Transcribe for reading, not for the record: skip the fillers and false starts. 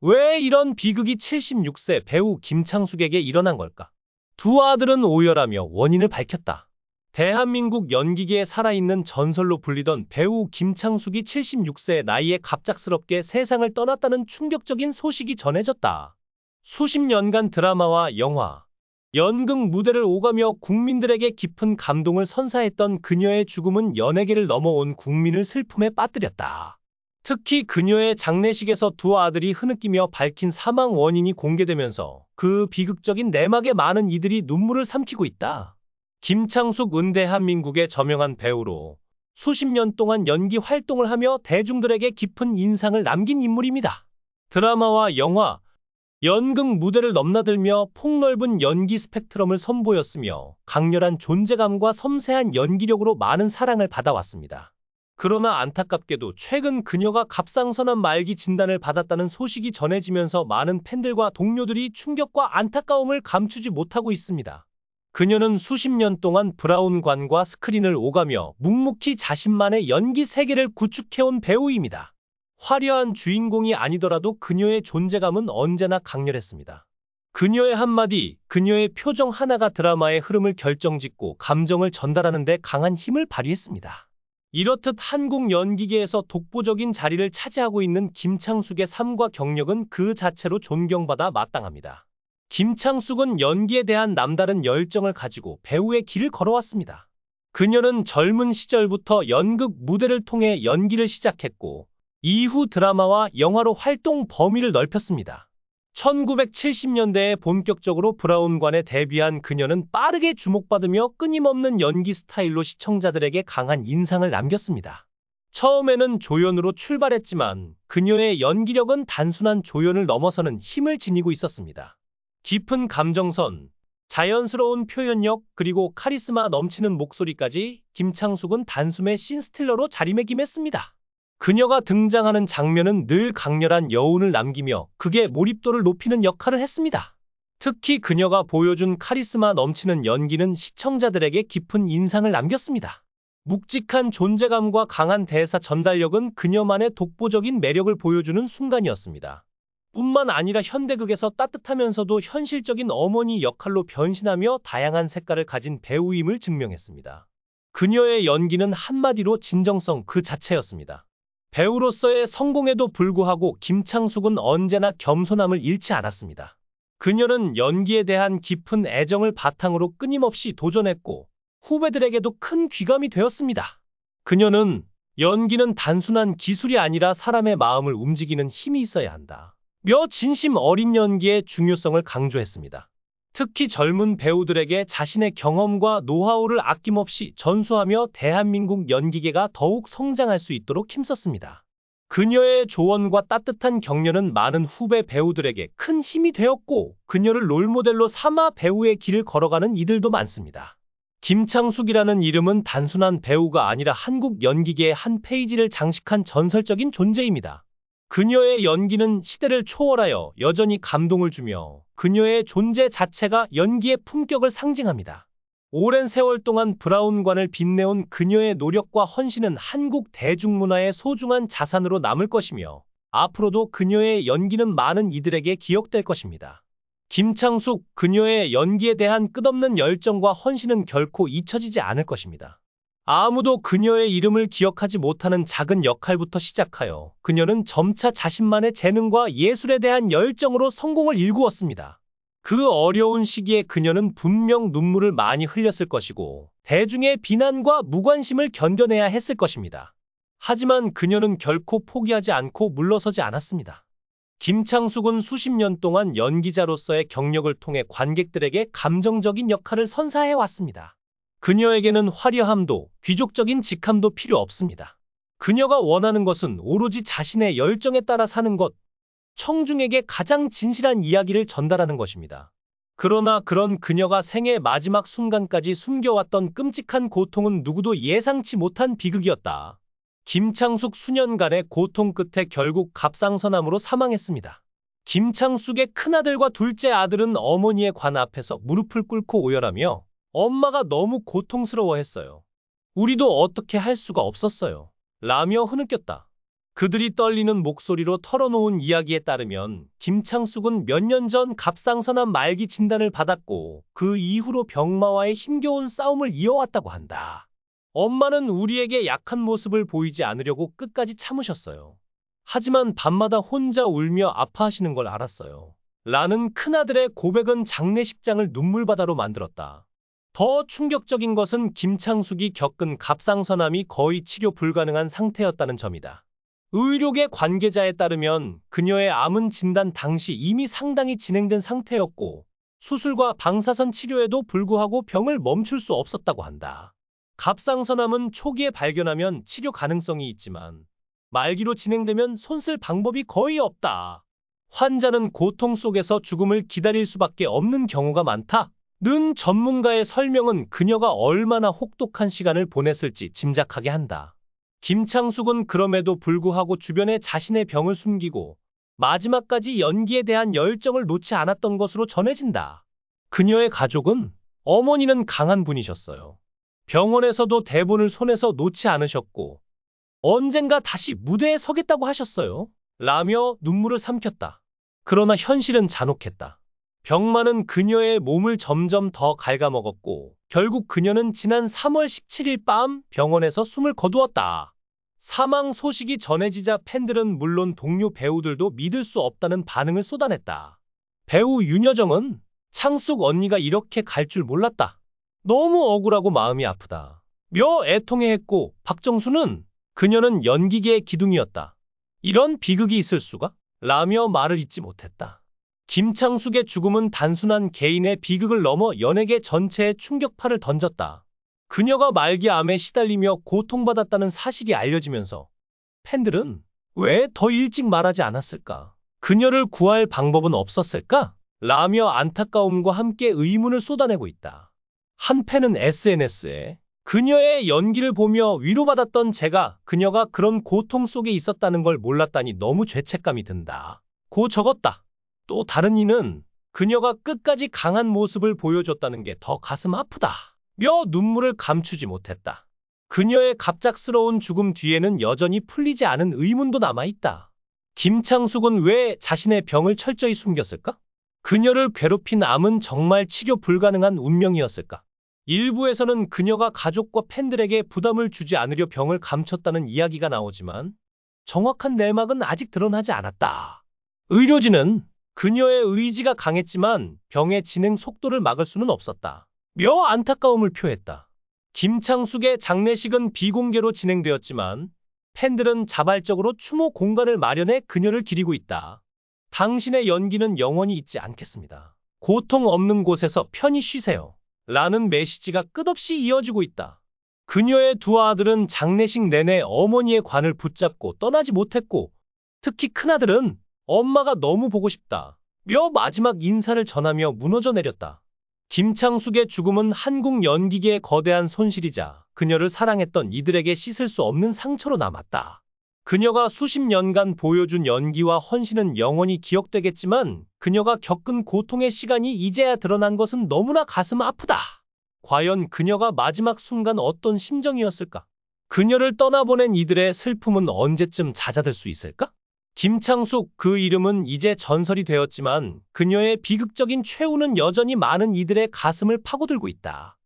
왜 이런 비극이 76세 배우 김창숙에게 일어난 걸까? 두 아들은 오열하며 원인을 밝혔다. 대한민국 연기계에 살아있는 전설로 불리던 배우 김창숙이 76세 나이에 갑작스럽게 세상을 떠났다는 충격적인 소식이 전해졌다. 수십 년간 드라마와 영화, 연극 무대를 오가며 국민들에게 깊은 감동을 선사했던 그녀의 죽음은 연예계를 넘어온 국민을 슬픔에 빠뜨렸다. 특히 그녀의 장례식에서 두 아들이 흐느끼며 밝힌 사망 원인이 공개되면서 그 비극적인 내막에 많은 이들이 눈물을 삼키고 있다. 김창숙은 대한민국의 저명한 배우로 수십 년 동안 연기 활동을 하며 대중들에게 깊은 인상을 남긴 인물입니다. 드라마와 영화, 연극 무대를 넘나들며 폭넓은 연기 스펙트럼을 선보였으며 강렬한 존재감과 섬세한 연기력으로 많은 사랑을 받아왔습니다. 그러나 안타깝게도 최근 그녀가 갑상선암 말기 진단을 받았다는 소식이 전해지면서 많은 팬들과 동료들이 충격과 안타까움을 감추지 못하고 있습니다. 그녀는 수십 년 동안 브라운관과 스크린을 오가며 묵묵히 자신만의 연기 세계를 구축해온 배우입니다. 화려한 주인공이 아니더라도 그녀의 존재감은 언제나 강렬했습니다. 그녀의 한마디, 그녀의 표정 하나가 드라마의 흐름을 결정짓고 감정을 전달하는 데 강한 힘을 발휘했습니다. 이렇듯 한국 연기계에서 독보적인 자리를 차지하고 있는 김창숙의 삶과 경력은 그 자체로 존경받아 마땅합니다. 김창숙은 연기에 대한 남다른 열정을 가지고 배우의 길을 걸어왔습니다. 그녀는 젊은 시절부터 연극 무대를 통해 연기를 시작했고 이후 드라마와 영화로 활동 범위를 넓혔습니다. 1970년대에 본격적으로 브라운관에 데뷔한 그녀는 빠르게 주목받으며 끊임없는 연기 스타일로 시청자들에게 강한 인상을 남겼습니다. 처음에는 조연으로 출발했지만 그녀의 연기력은 단순한 조연을 넘어서는 힘을 지니고 있었습니다. 깊은 감정선, 자연스러운 표현력, 그리고 카리스마 넘치는 목소리까지 김창숙은 단숨에 씬스틸러로 자리매김했습니다. 그녀가 등장하는 장면은 늘 강렬한 여운을 남기며 극의 몰입도를 높이는 역할을 했습니다. 특히 그녀가 보여준 카리스마 넘치는 연기는 시청자들에게 깊은 인상을 남겼습니다. 묵직한 존재감과 강한 대사 전달력은 그녀만의 독보적인 매력을 보여주는 순간이었습니다. 뿐만 아니라 현대극에서 따뜻하면서도 현실적인 어머니 역할로 변신하며 다양한 색깔을 가진 배우임을 증명했습니다. 그녀의 연기는 한마디로 진정성 그 자체였습니다. 배우로서의 성공에도 불구하고 김창숙은 언제나 겸손함을 잃지 않았습니다. 그녀는 연기에 대한 깊은 애정을 바탕으로 끊임없이 도전했고 후배들에게도 큰 귀감이 되었습니다. 그녀는 연기는 단순한 기술이 아니라 사람의 마음을 움직이는 힘이 있어야 한다. 며 진심 어린 연기의 중요성을 강조했습니다. 특히 젊은 배우들에게 자신의 경험과 노하우를 아낌없이 전수하며 대한민국 연기계가 더욱 성장할 수 있도록 힘썼습니다. 그녀의 조언과 따뜻한 격려는 많은 후배 배우들에게 큰 힘이 되었고 그녀를 롤모델로 삼아 배우의 길을 걸어가는 이들도 많습니다. 김창숙이라는 이름은 단순한 배우가 아니라 한국 연기계의 한 페이지를 장식한 전설적인 존재입니다. 그녀의 연기는 시대를 초월하여 여전히 감동을 주며 그녀의 존재 자체가 연기의 품격을 상징합니다. 오랜 세월 동안 브라운관을 빛내온 그녀의 노력과 헌신은 한국 대중문화의 소중한 자산으로 남을 것이며 앞으로도 그녀의 연기는 많은 이들에게 기억될 것입니다. 김창숙, 그녀의 연기에 대한 끝없는 열정과 헌신은 결코 잊혀지지 않을 것입니다. 아무도 그녀의 이름을 기억하지 못하는 작은 역할부터 시작하여 그녀는 점차 자신만의 재능과 예술에 대한 열정으로 성공을 일구었습니다. 그 어려운 시기에 그녀는 분명 눈물을 많이 흘렸을 것이고 대중의 비난과 무관심을 견뎌내야 했을 것입니다. 하지만 그녀는 결코 포기하지 않고 물러서지 않았습니다. 김창숙은 수십 년 동안 연기자로서의 경력을 통해 관객들에게 감정적인 역할을 선사해왔습니다. 그녀에게는 화려함도 귀족적인 직함도 필요 없습니다. 그녀가 원하는 것은 오로지 자신의 열정에 따라 사는 것, 청중에게 가장 진실한 이야기를 전달하는 것입니다. 그러나 그런 그녀가 생의 마지막 순간까지 숨겨왔던 끔찍한 고통은 누구도 예상치 못한 비극이었다. 김창숙 수년간의 고통 끝에 결국 갑상선암으로 사망했습니다. 김창숙의 큰아들과 둘째 아들은 어머니의 관 앞에서 무릎을 꿇고 오열하며 엄마가 너무 고통스러워했어요. 우리도 어떻게 할 수가 없었어요. 라며 흐느꼈다. 그들이 떨리는 목소리로 털어놓은 이야기에 따르면 김창숙은 몇 년 전 갑상선암 말기 진단을 받았고 그 이후로 병마와의 힘겨운 싸움을 이어왔다고 한다. 엄마는 우리에게 약한 모습을 보이지 않으려고 끝까지 참으셨어요. 하지만 밤마다 혼자 울며 아파하시는 걸 알았어요. 라는 큰아들의 고백은 장례식장을 눈물바다로 만들었다. 더 충격적인 것은 김창숙이 겪은 갑상선암이 거의 치료 불가능한 상태였다는 점이다. 의료계 관계자에 따르면 그녀의 암은 진단 당시 이미 상당히 진행된 상태였고 수술과 방사선 치료에도 불구하고 병을 멈출 수 없었다고 한다. 갑상선암은 초기에 발견하면 치료 가능성이 있지만 말기로 진행되면 손쓸 방법이 거의 없다. 환자는 고통 속에서 죽음을 기다릴 수밖에 없는 경우가 많다. 는 전문가의 설명은 그녀가 얼마나 혹독한 시간을 보냈을지 짐작하게 한다. 김창숙은 그럼에도 불구하고 주변에 자신의 병을 숨기고 마지막까지 연기에 대한 열정을 놓지 않았던 것으로 전해진다. 그녀의 가족은 어머니는 강한 분이셨어요. 병원에서도 대본을 손에서 놓지 않으셨고 언젠가 다시 무대에 서겠다고 하셨어요. 라며 눈물을 삼켰다. 그러나 현실은 잔혹했다. 병마는 그녀의 몸을 점점 더 갉아먹었고 결국 그녀는 지난 3월 17일 밤 병원에서 숨을 거두었다. 사망 소식이 전해지자 팬들은 물론 동료 배우들도 믿을 수 없다는 반응을 쏟아냈다. 배우 윤여정은 창숙 언니가 이렇게 갈 줄 몰랐다. 너무 억울하고 마음이 아프다. 며 애통해했고 박정수는 그녀는 연기계의 기둥이었다. 이런 비극이 있을 수가? 라며 말을 잇지 못했다. 김창숙의 죽음은 단순한 개인의 비극을 넘어 연예계 전체에 충격파를 던졌다. 그녀가 말기암에 시달리며 고통받았다는 사실이 알려지면서 팬들은 왜 더 일찍 말하지 않았을까? 그녀를 구할 방법은 없었을까? 라며 안타까움과 함께 의문을 쏟아내고 있다. 한 팬은 SNS에 그녀의 연기를 보며 위로받았던 제가 그녀가 그런 고통 속에 있었다는 걸 몰랐다니 너무 죄책감이 든다. 고 적었다. 또 다른 이는 그녀가 끝까지 강한 모습을 보여줬다는 게 더 가슴 아프다. 며 눈물을 감추지 못했다. 그녀의 갑작스러운 죽음 뒤에는 여전히 풀리지 않은 의문도 남아있다. 김창숙은 왜 자신의 병을 철저히 숨겼을까? 그녀를 괴롭힌 암은 정말 치료 불가능한 운명이었을까? 일부에서는 그녀가 가족과 팬들에게 부담을 주지 않으려 병을 감췄다는 이야기가 나오지만 정확한 내막은 아직 드러나지 않았다. 의료진은 그녀의 의지가 강했지만 병의 진행 속도를 막을 수는 없었다. 며 안타까움을 표했다. 김창숙의 장례식은 비공개로 진행되었지만 팬들은 자발적으로 추모 공간을 마련해 그녀를 기리고 있다. 당신의 연기는 영원히 잊지 않겠습니다. 고통 없는 곳에서 편히 쉬세요. 라는 메시지가 끝없이 이어지고 있다. 그녀의 두 아들은 장례식 내내 어머니의 관을 붙잡고 떠나지 못했고 특히 큰아들은 엄마가 너무 보고 싶다. 며 마지막 인사를 전하며 무너져 내렸다. 김창숙의 죽음은 한국 연기계의 거대한 손실이자 그녀를 사랑했던 이들에게 씻을 수 없는 상처로 남았다. 그녀가 수십 년간 보여준 연기와 헌신은 영원히 기억되겠지만 그녀가 겪은 고통의 시간이 이제야 드러난 것은 너무나 가슴 아프다. 과연 그녀가 마지막 순간 어떤 심정이었을까? 그녀를 떠나보낸 이들의 슬픔은 언제쯤 잦아들 수 있을까? 김창숙, 그 이름은 이제 전설이 되었지만 그녀의 비극적인 최후는 여전히 많은 이들의 가슴을 파고들고 있다.